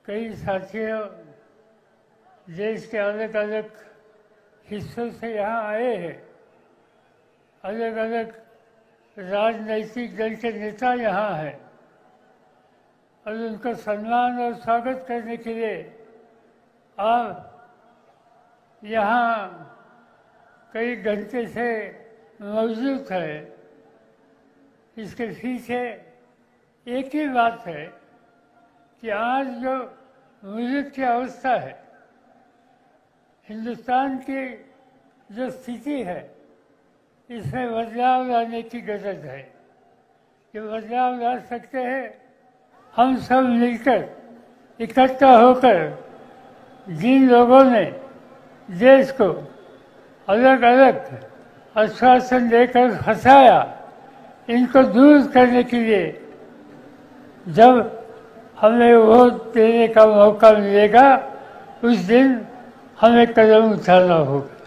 कई साथियों देश के अलग अलग हिस्सों से यहाँ आए हैं। अलग अलग राजनैतिक दल के नेता यहाँ हैं और उनका सम्मान और स्वागत करने के लिए आप यहाँ कई घंटे से मौजूद है। इसके पीछे एक ही बात है कि आज जो मुल्क की अवस्था है, हिंदुस्तान की जो स्थिति है, इसमें बदलाव लाने की ज़रूरत है। ये बदलाव ला सकते हैं हम सब मिलकर, इकट्ठा होकर। जिन लोगों ने देश को अलग अलग आश्वासन देकर फंसाया, इनको दूर करने के लिए जब हमें वोट देने का मौका मिलेगा, उस दिन हमें कदम उठाना होगा।